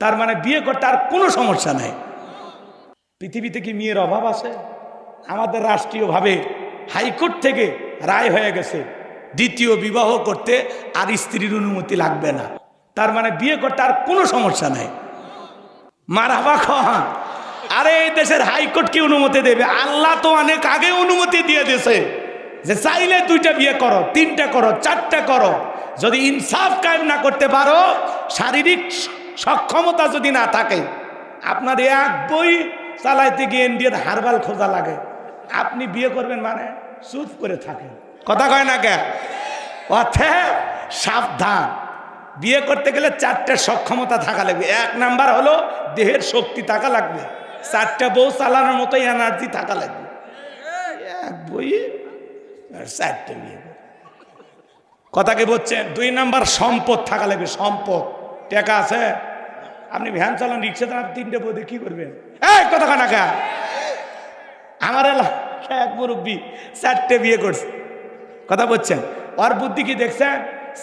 তার মানে বিয়ে করতে আর কোনো সমস্যা নাই। পৃথিবীতে কি মেয়ের অভাব আছে? আমাদের রাষ্ট্রীয়ভাবে হাইকোর্ট থেকে রায় হয়ে গেছে দ্বিতীয় বিবাহ করতে আর স্ত্রীর অনুমতি লাগবে না। তার মানে বিয়ে করতে আর কোনো সমস্যা নাই। মারহাবা খান। আরে এই দেশের হাইকোর্ট কি অনুমতি দেবে? আল্লাহ তো অনেক আগে অনুমতি দিয়ে দিয়েছে যে চাইলে 2টা বিয়ে করো, 3টা করো, 4টা করো। যদি ইনসাফ কায়েম না করতে পারো, শারীরিক সক্ষমতা যদি না থাকে, আপনার এক বই চালাইতে গিয়ে ইন্ডিয়ার হারবাল খোঁজা লাগে, আপনি বিয়ে করবেন মানে চুপ করে থাকেন। কথা কয় না কে? অতএব সাবধান। বিয়ে করতে গেলে 4টা সক্ষমতা থাকা লাগবে। 1 নাম্বার হলো দেহের শক্তি থাকা লাগবে। 4টা বউ চালানোর মতো এনার্জি থাকা লাগবে। এক বই আর 4টা বিয়ে। কথা কি বলছেন? 2 নাম্বার সম্পদ থাকা লাগবে। সম্পদ, টাকা আছে। আপনি ভ্যান চালান, রিক্সা চালান, 3টে বউ দিয়ে কি করবেন? এই কথা কয় না কে? আমার এলাকায় এক মুরব্বী 4টে বিয়ে করছে। কথা বলছেন? ওর বুদ্ধি কি দেখছেন?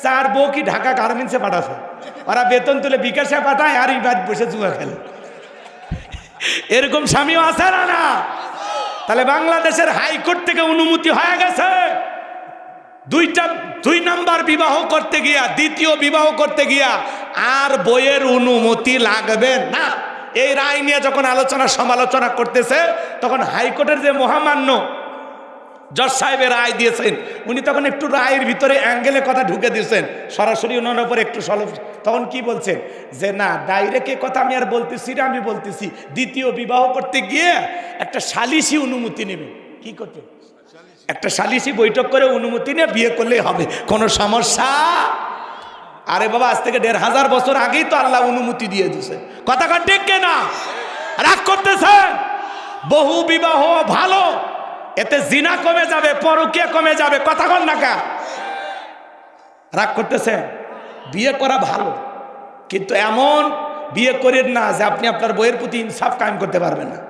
4 বউ কি ঢাকা গার্মেন্টসে পাঠাছে। ওরা বেতন তুলে বিকাশে পাঠায় আর এই বাদ বসে জুয়া খেলে। এরকম স্বামীও আছে না? না। তাহলে বাংলাদেশের হাইকোর্ট থেকে অনুমতি হয়ে গেছে 2 নাম্বার বিবাহ করতে গিয়া, দ্বিতীয় বিবাহ করতে গিয়া আর বইয়ের অনুমতি লাগবে না। এই রায় নিয়ে যখন আলোচনা সমালোচনা করতেছে, তখন হাইকোর্টের যে মহামান্য জজ সাহেবের রায় দিয়েছেন, উনি তখন একটু রায়ের ভিতরে অ্যাঙ্গেলে কথা ঢুকে দিয়েছেন, সরাসরি ওনার উপর একটু তখন কি বলছেন যে না, ডাইরেক্ট কথা আমি আর বলতেছি না, আমি বলতেছি দ্বিতীয় বিবাহ করতে গিয়ে একটা সালিসি অনুমতি নেবে। কি করতে? একটা সালিসি বৈঠক করে অনুমতি নিয়ে বিয়ে করলেই হবে, কোনো সমস্যা। আরে বাবা, আজ থেকে 1500 বছর আগেই তো আল্লাহ অনুমতি দিয়ে দিয়েছে। কথা ঠিক না? রাগ করতেছেন? বহু বিবাহ ভালো, এতে জিনা কমে যাবে, পরকীয়া কমে যাবে। কথা কন না কা? রাগ করতেছেন? বিয়ে করা ভালো, কিন্তু এমন বিয়ে করেন না যে আপনি আপনার বইয়ের প্রতি ইনসাফ কায়েম করতে পারবেন না।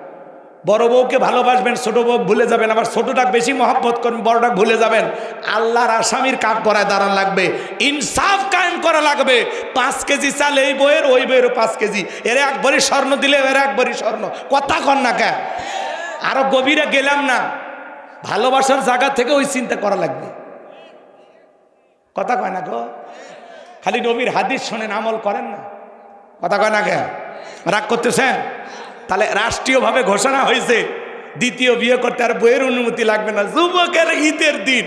বড় বউকে ভালোবাসবেন, ছোট বউ ভুলে যাবেন, আবার ছোটটা বেশি মহব্বত করবেন, বড়টা ভুলে যাবেন। আল্লাহর আসামির কাঠ করায় দাঁড়ান লাগবে, ইনসাফ কায়েম করা লাগবে। 5 কেজি চাল এই বইয়ের, ওই বইয়েরও 5 কেজি। এর 1 ভরি স্বর্ণ দিলে এর 1 ভরি স্বর্ণ। কথা কন না কে? আরো গভীরে গেলাম না, ভালোবাসার জায়গা থেকে ওই চিন্তা করা লাগবে। কথা কয় না গো? খালি নবীর হাদিস শোনেন, আমল করেন না। কথা কয় না কে? রাগ করতেছেন? তাহলে রাষ্ট্রীয়ভাবে ঘোষণা হয়েছে দ্বিতীয় বিয়ে করতে আর বইয়ের অনুমতি লাগবে না। যুবকের ঈদের দিন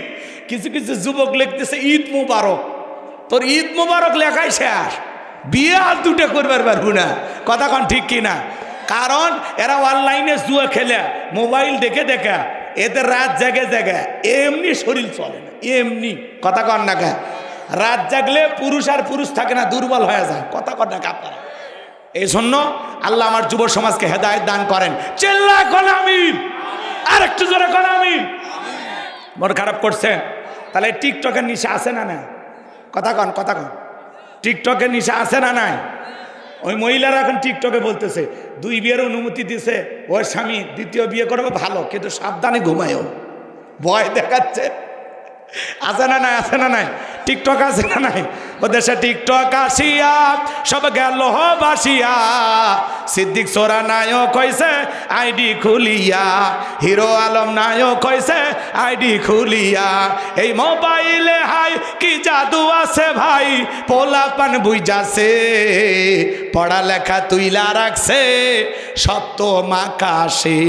কিছু কিছু যুবক লিখতেছে ঈদ মুবারক। তোর ঈদ মুবারক লেখাই শেষ, বিয়ে আর 2টা করবার পারবো না। কথা কন ঠিক কিনা? কারণ এরা অনলাইনে জুয়া খেলে, মোবাইল দেখে দেখে এদের রাত জাগে জাগে এমনি শরীর চলে না, এমনি। কথা কন না কে? রাত জাগলে পুরুষ আর পুরুষ থাকে না, দুর্বল হয়ে যায়। কথা কন না কে আপনারা? এই জন্য আল্লাহ আমার যুব সমাজকে হেদায়েত দান করেন। চিল্লা কোন আমিন? আর একটু জোরে কোন আমিন? মন খারাপ করছেন? তাহলে টিকটকের নিশা আছে না নাই? কথা কন, কথা কন। টিকটকের নিশা আছে না নাই? ওই মহিলারা এখন টিকটকে বলতেছে 2 বিয়ের অনুমতি দিছে ওর স্বামী, দ্বিতীয় বিয়ে করবে ভালো, কিন্তু সাবধানে ঘুমায়ও। ভয় দেখাচ্ছে। আছে না নাই? আছে না নাই? টিকটক আছে না নাই? ও দেশে টিকটক আসিয়া সব গেল বাসিয়া, সিদ্দিক সোরা নায়ক হইছে আইডি খুলিয়া, হিরো আলম নায়ক হইছে আইডি খুলিয়া। এই মোবাইলে হাই কি জাদু আছে ভাই, পোলাপান বুঝাছে, পড়ালেখা তুইলা রাখছে সত্য মাকাশে।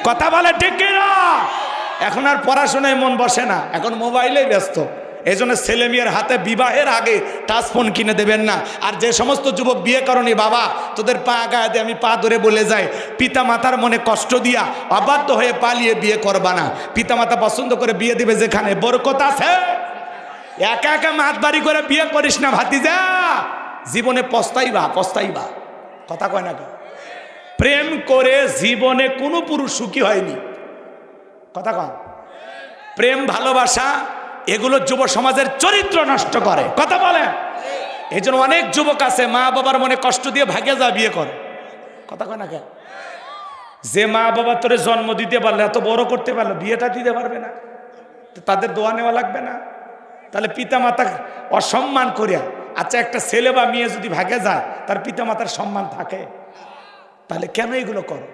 কথা বলে ঠিক কিনা? এখন আর পড়াশোনায় মন বসে না, এখন মোবাইলেই ব্যস্ত। এই জন্য ছেলে মেয়ের হাতে বিবাহের আগে টাচ ফোন কিনে দেবেন না। আর যে সমস্ত যুবক বিয়ে করনি, বাবা তোদের পা গায়ে দিয়ে আমি পা ধরে বলে যাই, পিতা মাতার মনে কষ্ট দিয়া অবাধ্য হয়ে পালিয়ে বিয়ে করবা না। পিতা মাতা পছন্দ করে বিয়ে দিবে যেখানে বরকত আছে। একা একা মাত বাড়ি করে বিয়ে করিস না ভাতিজা, জীবনে পস্তাইবা, পস্তাইবা। কথা কয় না? প্রেম করে জীবনে কোনো পুরুষ সুখী হয়নি। কথা কন। প্রেম ভালোবাসা এগুলো যুব সমাজের চরিত্র নষ্ট করে। কথা বলেন? এই জন্য অনেক যুবক আছে মা বাবার মনে কষ্ট দিয়ে ভাগে যা বিয়ে করে। কথা কয় না কে? যে মা বাবা তোরে জন্ম দিতে পারলে, এত বড় করতে পারলো, বিয়েটা দিতে পারবে না, তাদের দোয়া নেওয়া লাগবে না? তাহলে পিতা মাতা অসম্মান করিয়া আচ্ছা, একটা ছেলে বা মেয়ে যদি ভাগে যায়, তার পিতামাতার সম্মান থাকে? তাহলে কেন এগুলো করো?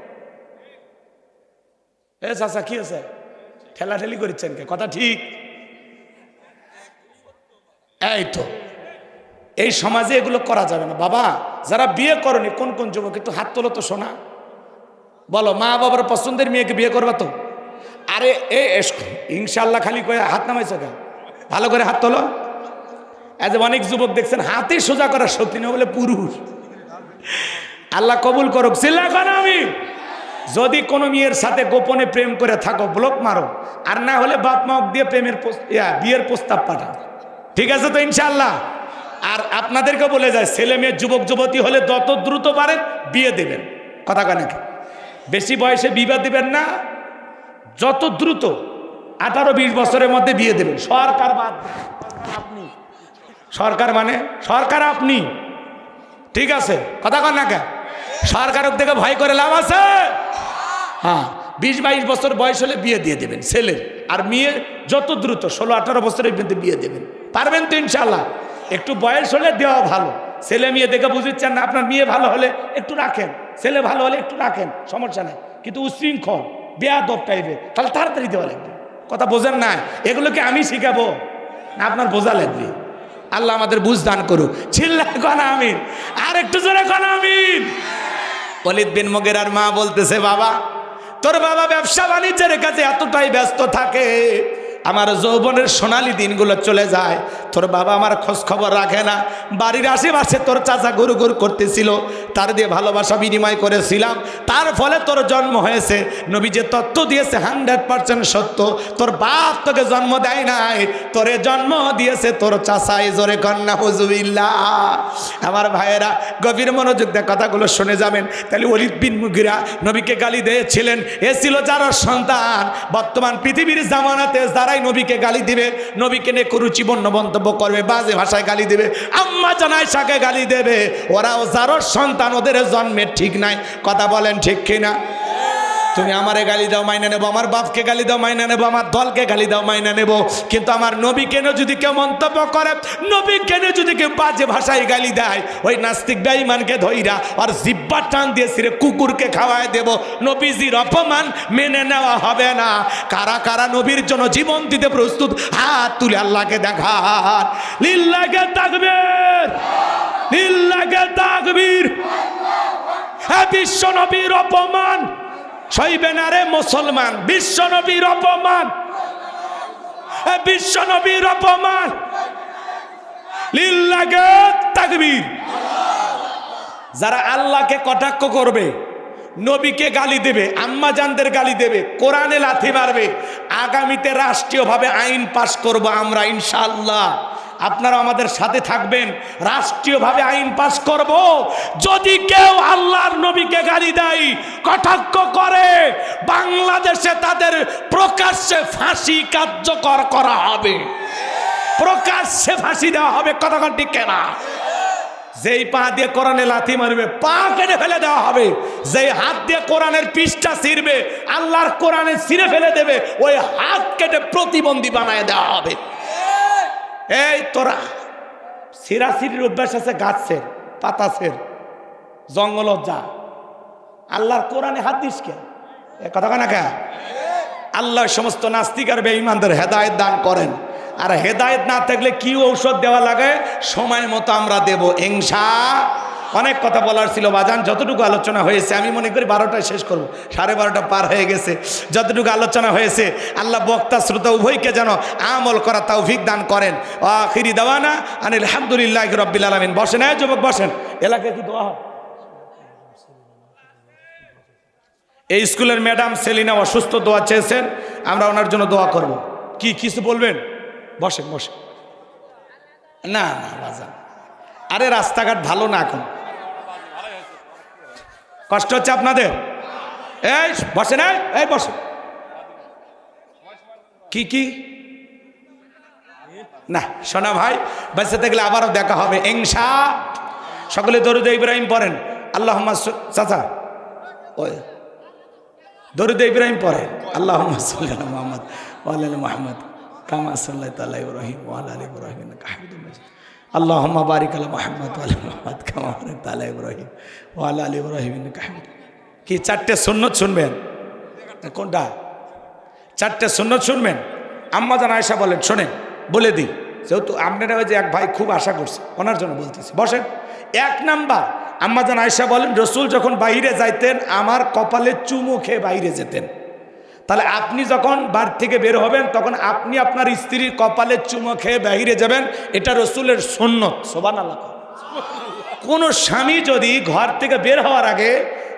এ চাচা কি আছে, ঠেলাঠেলি করছেন কে? কথা ঠিক। এই তো এই সমাজে এগুলো করা যাবে না বাবা। যারা বিয়ে করনি, কোন কোন যুবক একটু হাত তোলো তো শোনা, বলো মা বাবার পছন্দের মেয়েকে বিয়ে করবা তো? আরে এ ইনশাল্লাহ খালি কয়ে হাত নামাইছো কেন? ভালো করে হাত তোলো। এজ অনেক যুবক দেখছেন হাতে সোজা করার শক্তি নেই বলে পুরুষ। আল্লাহ কবুল করুক, চিল্লা কেন আমি। যদি কোনো মেয়ের সাথে গোপনে প্রেম করে থাকো, ব্লক মারো, আর না হলে বাপ মা দিয়ে প্রেমের বিয়ের প্রস্তাব পাঠাও, ঠিক আছে তো ইনশাল্লাহ। আর আপনাদেরকে বলে যায়, ছেলে মেয়ে যুবক যুবতী হলে যত দ্রুত পারেন বিয়ে দেবেন। কথা কয় নাকি? বেশি বয়সে বিবাহ দিবেন না, যত দ্রুত 18-20 বছরের মধ্যে বিয়ে দেবেন। সরকার বাদ, আপনি সরকার মানে সরকার আপনি, ঠিক আছে? কথা কয় না কে? সরকারের থেকে ভয় করে লাভ আছে? হ্যাঁ, 20-22 বছর বয়স হলে বিয়ে দিয়ে দেবেন ছেলের, আর মেয়ে যত দ্রুত 16-18 বছরের মধ্যে বিয়ে দেবেন। পারবেন তো ইনশাল্লাহ? একটু বয়স হলে দেওয়া ভালো। ছেলে মেয়ে দেখে বুঝিচ্ছেন না, আপনার মেয়ে ভালো হলে একটু রাখেন, ছেলে ভালো হলে একটু রাখেন, সমস্যা নাই। কিন্তু উশৃঙ্খল বেয়াদব টাইপের, তাহলে তাড়াতাড়ি দেওয়া লাগবে। কথা বোঝেন না? এগুলোকে আমি শিখাবো না, আপনার বোঝা লাগবে। আল্লাহ আমাদের বুঝ দান করুক। চিল্লায় কোন আমিন, আর একটু জোরে কোন আমিন। ওয়ালিদ বিন মুগীরার মা বলতেছে, বাবা তোর বাবা ব্যবসা বাণিজ্যের কাছে এতটাই ব্যস্ত থাকে, আমার যৌবনের সোনালী দিনগুলো চলে যায়, তোর বাবা আমার খোঁজ খবর রাখে না। বাড়ির আশেপাশে তোর চাচা গুরু গুরু করতেছিল, তার দিয়ে ভালোবাসা বিনিময় করেছিলাম, তার ফলে তোর জন্ম হয়েছে। নবী যে তত্ত্ব দিয়েছে 100% সত্য। তোর বাপ তোকে জন্ম দেয় নাই, তোরে জন্ম দিয়েছে তোর চাচাই। জোরে কন্যা হুজুবিল্লাহ। আমার ভাইয়েরা গভীর মনোযোগ দিয়ে কথাগুলো শুনে যাবেন। তাহলে ওয়ালিদ বিন মুগীরা নবীকে গালি দিয়েছিলেন, এ ছিল যারা সন্তান। বর্তমান পৃথিবীর জামানাতে যারাই নবীকে গালি দিবে, নবীকে নিয়ে কুরুচিপূর্ণ মন্তব্য করবে, বাজে ভাষায় গালি দেবে, আম্মা জান আয়েশাকে গালি দেবে, ওরাও যার সন্তান, ওদের জন্মের ঠিক নাই। কথা বলেন ঠিক কিনা? তুমি আমারে গালি দাও মাইনা নেবো, আমার বাপকে গালি দাও মাইনা নেবো, আমার দলকে গালি দাও মাইনা নেবো, কিন্তু আমার নবী কেন যদি কেউ মন্তব্য করে, নবী কেন যদি কেউ বাজে ভাষায় গালি দেয়, ওই নাস্তিক বেঈমানকে ধইরা আর জিব্বা টান দিয়ে ছিঁড়ে কুকুরকে খাওয়ায় দেব। নবীজির অপমান মেনে নেওয়া হবে না। কারা কারা নবীর জন্য জীবন দিতে প্রস্তুত, হাত তুলে আল্লাহকে দেখান। লিল্লাহি তাকবীর, লিল্লাহি তাকবীর। বিশ্ব নবীর অপমান সইবে না রে মুসলমান, বিশ্ব নবীর অপমান, বিশ্ব নবীর অপমান। লিল্লাহি তাকবীর। যারা আল্লাহকে কটাক্ষ করবে, নবীকে গালি দেবে, আম্মা জানদের গালি দেবে, কোরআনে লাথি মারবে, আগামীতে রাষ্ট্রীয়ভাবে আইন পাশ করব আমরা ইনশাআল্লাহ। আপনারা আমাদের সাথে থাকবেন, রাষ্ট্রীয়ভাবে আইন পাশ করব। যদি কেউ আল্লাহর নবীকে গালি দেয়, কটাক্ষ করে, বাংলাদেশে তাদের প্রকাশ্যে ফাঁসি কার্যকর করা হবে, প্রকাশ্যে ফাঁসি দেওয়া হবে। কতক্ষণ ঠিক কেনা? যেই পা দিয়ে কোরআনে লাথি মারবে, পা কেটে ফেলে দেওয়া হবে। যেই হাত দিয়ে কোরআনের পৃষ্ঠা ছিঁড়বে, আল্লাহর কোরআনে ছিঁড়ে ফেলে দেবে, ওই হাত কেটে প্রতিবন্ধী বানায় দেওয়া হবে। এই তোরা সিরাসিরির অভ্যাস আছে, গাছের পাতাছের জঙ্গল যা, আল্লাহর কোরআনে হাত দিস কে? কথা কেনা কে? আল্লাহ সমস্ত নাস্তিক আর বেঈমানদের হেদায়েত দান করেন। আর হেদায়েত না থাকলে কি ঔষধ দেওয়া লাগে সময় মতো আমরা দেব ইনশাআল্লাহ। অনেক কথা বলার ছিল বাজান, যতটুকু আলোচনা হয়েছে আমি মনে করি 12টায় শেষ করব, 12:30 পার হয়ে গেছে। যতটুকু আলোচনা হয়েছে আল্লাহ বক্তা শ্রোতা উভয়কে যেন আমল করা তৌফিক দান করেন। আখিরি দাওয়ানা আনিল হামদুলিল্লাহি রাব্বিল আলামিন। বসেন, এই যুবক বসেন। এলাকায় কি দোয়া হয়? এই স্কুলের ম্যাডাম সেলিনা অসুস্থ, দোয়া চেয়েছেন, আমরা ওনার জন্য দোয়া করব। কি কিছু বলবেন? বসেন বসেন। না না বাজান, আরে রাস্তাঘাট ভালো না, এখন কষ্ট হচ্ছে আপনাদের। এই বসেন, এই বসেন। কি কি না শোনা ভাই, বেঁচে থাকলে আবারও দেখা হবে ইনশাআল্লাহ। সকলে দরুদ ইব্রাহিম পড়েন। আল্লাহুম্মা চাচা ওই দরুদ ইব্রাহিম পড়েন। আল্লাহুম্মা সাল্লি আলা মুহাম্মদ ওয়া আলা আলি মুহাম্মদ কামা সাল্লাইতা আলা ইব্রাহিম ওয়া আলা আলি ইব্রাহিম ইন্নাকা হামিদুম মাজিদ। আল্লাহুম্মা বারিক আলা মুহাম্মাদ ওয়া আলা মুহাম্মাদ কামা বারাকতা আলা ইব্রাহিম ওয়া আলা আলি ইব্রাহিম ইন্নাকা হামিদুম। কি চারটে সুন্নত শুনবেন? কোনটা? চারটে সুন্নত শুনবেন। আম্মা জান আয়েশা বলেন, শোনেন বলে দিই, যেহেতু আপনারা ওই যে এক ভাই খুব আশা করছে, ওনার জন্য বলতেছি, বসেন। এক নাম্বার, আম্মা জান আয়েশা বলেন, রসুল যখন বাইরে যাইতেন আমার কপালে চুমু খেয়ে বাইরে যেতেন। তাহলে আপনি যখন বাড়ি থেকে বের হবেন তখন আপনি আপনার স্ত্রীর কপালে চুমু খেয়ে বাইরে যাবেন, এটা রসুলের সুন্নত। সুবহানাল্লাহ। কোন স্বামী যদি ঘর থেকে বের হওয়ার আগে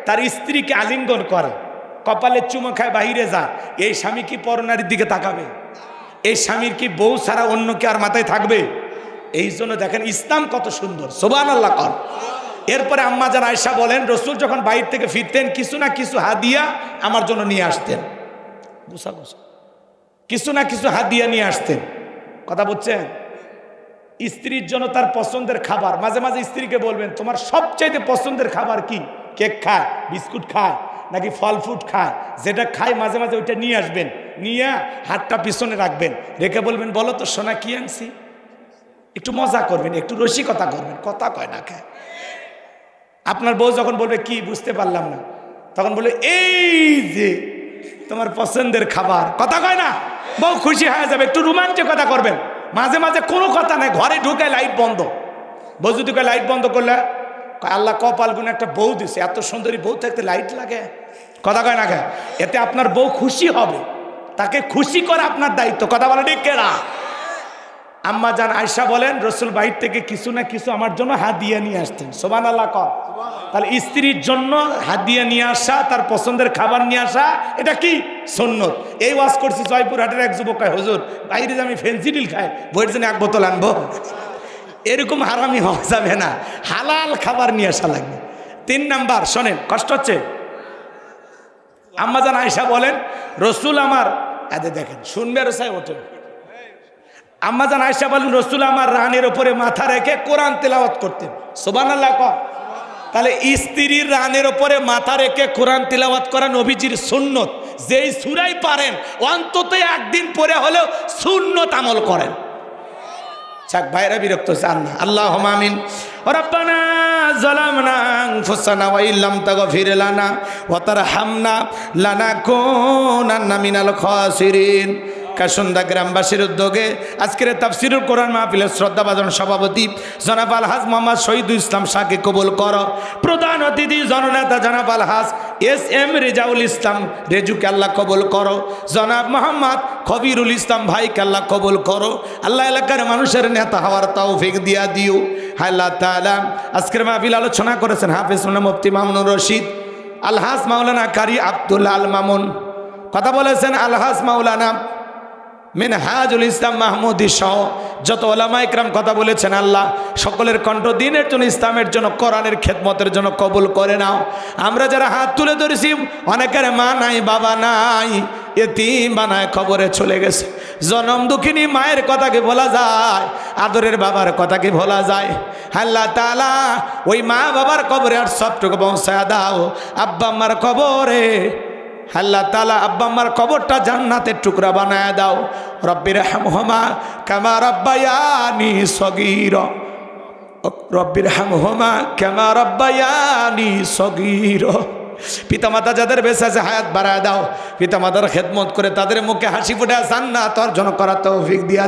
তার স্ত্রীকে আলিঙ্গন করে, কপালে চুমু খায় বাহিরে যায়, এই স্বামী কি পরনারীর দিকে তাকাবে? এই স্বামীর কি বউ ছাড়া অন্য কি আর মাথায় থাকবে? এই জন্য দেখেন ইসলাম কত সুন্দর। সুবহানাল্লাহ কর। এরপরে আম্মা জান আয়েশা বলেন, রসুল যখন বাইরে থেকে ফিরতেন কিছু না কিছু হাদিয়া আমার জন্য নিয়ে আসতেন। বুঝা বুঝা, কিছু না কিছু হাদিয়া নিয়ে আসতেন। কথা বুঝছেন? স্ত্রীর জন্য তার পছন্দের খাবার, মাঝে মাঝে স্ত্রীকে বলবেন তোমার সবচাইতে পছন্দের খাবার কি? কেক খায়, বিস্কুট খায়, নাকি ফল ফ্রুট খায়? যেটা খায় মাঝে মাঝে ওইটা নিয়ে আসবেন, নিয়ে হাতটা পিছনে রাখবেন, রেখে বলবেন বলো তো সোনা কি আনছি। একটু মজা করবেন, একটু রসিকতা করবেন, কথা কয় না খায়। আপনার বউ যখন বলবে কি বুঝতে পারলাম না, তখন বলে এই যে তোমার পছন্দের খাবার, কথা কয় না, বউ খুশি হয়ে যাবে। একটু রোমাঞ্চকতা করবেন, মাঝে মাঝে কোনো কথা নাই, ঘরে ঢুকে লাইট বন্ধ। বউ যদি লাইট বন্ধ করলে আল্লাহ কপাল গুনে একটা বউ দিছে, এত সুন্দরী বউ থাকতে লাইট লাগে, কথা কয় না খায়। এতে আপনার বউ খুশি হবে, তাকে খুশি করা আপনার দায়িত্ব। কথা বলে ঠিক কেনা? আম্মা জান আয়েশা বলেন, রসুল বাইর থেকে কিছু না কিছু আমার জন্য হাদিয়া নিয়ে আসতেন। সুবহানাল্লাহ কর। তাহলে স্ত্রীর জন্য হাদিয়া নিয়ে আসা, তার পছন্দের খাবার নিয়ে আসা, এটা কি? সুন্নত। এই ওয়াজ করছি জয়পুরহাটের এক যুবক কয়, হুজুর বাইরে যে আমি ফেন্সিডিল খাই, বইয়ের জন্য 1 বোতল আনবো। এরকম হারামি হওয়া যাবে না, হালাল খাবার নিয়ে আসা লাগবে। 3 নাম্বার, শোনেন, কষ্ট হচ্ছে। আম্মা জান আয়েশা বলেন, রসুল আমার, দেখেন শুনবে রসায় ওঠে। আম্মা জান আয়েশা বলেন, রসুল আমার রানের উপরে মাথা রেখে কোরআন তেলাওয়াত করতেন। সুবহানাল্লাহ কর। তাহলে স্ত্রীর রানের উপরে মাথা রেখে কোরআন তেলাওয়াত করা নবীজির সুন্নত। যেই সূরাই পারেন অন্তত একদিন পরে হলেও সুন্নত আমল করেন। চাক ভাইরা বিরক্ত চান না। আল্লাহুম্মা আমিন। রব্বানা যালামনা আনফুসানা ওয়া ইল্লাম তাগফির লানা ওয়া তারহামনা লানাকুনান্না মিনাল খাসিরিন। কাশন্দা গ্রামবাসীর উদ্যোগে আজকের তাফসিরুল কোরআন মাহফিলের শ্রদ্ধাভাজন সভাপতি জনাব আলহাজ মোহাম্মদ শহীদুল ইসলাম শাহকে কবুল করো। প্রধান অতিথি জননেতা জনাব আলহাজ SM রেজাউল ইসলাম রেজুকে আল্লাহ কবুল করো। জনাব মোহাম্মদ খবিরুল ইসলাম ভাইকে আল্লাহ কবুল করো। আল্লাহ এলাকার মানুষের নেতা হওয়ার তৌফিক দিয়া দিও। আল্লাহ তাআলা আজকের মাহফিল আলোচনা করেছেন হাফেজ মুফতি মামুনুর রশিদ, আলহাজ মাওলানা কারি আব্দুল্লাহ আল মামুন, কথা বলেছেন আলহাজ মাওলানা মিনহাজুল ইসলাম মাহমুদি সহ যত ওলামা ইকরাম কথা বলেছেন, আল্লাহ সকলের কণ্ঠ দিনের জন্য, ইসলামের জন্য, কোরআনের খেদমতের জন্য কবুল করে নাও। আমরা যারা হাত তুলে ধরেছি অনেকের মা নাই, বাবা নাই, এতিম বানায় কবরে চলে গেছে। জনম দুঃখিনী মায়ের কথা কি বলা যায়? আদরের বাবার কথা কি বলা যায়? আল্লাহ তাআলা ওই মা বাবার কবরে আর সবটুকু পৌঁছায় দাও। আব্বা আম্মার কবরে আল্লাহ তাআলা আব্বা আম্মার কবরটা জান্নাতের টুকরা বানায় দাও। রব্বির হামহুমা কামা রাব্বায়ানি সগীরা, রব্বির হামহুমা কামা রাব্বায়ানি সগীরা। পিতামাতা যাদের বেঁচে আছে হায়াত বাড়ায় দাও, পিতামাতার খেদমত করে তাদের মুখে হাসি ফুটে জান্নাত অর্জন করার তৌফিক দিয়া দাও।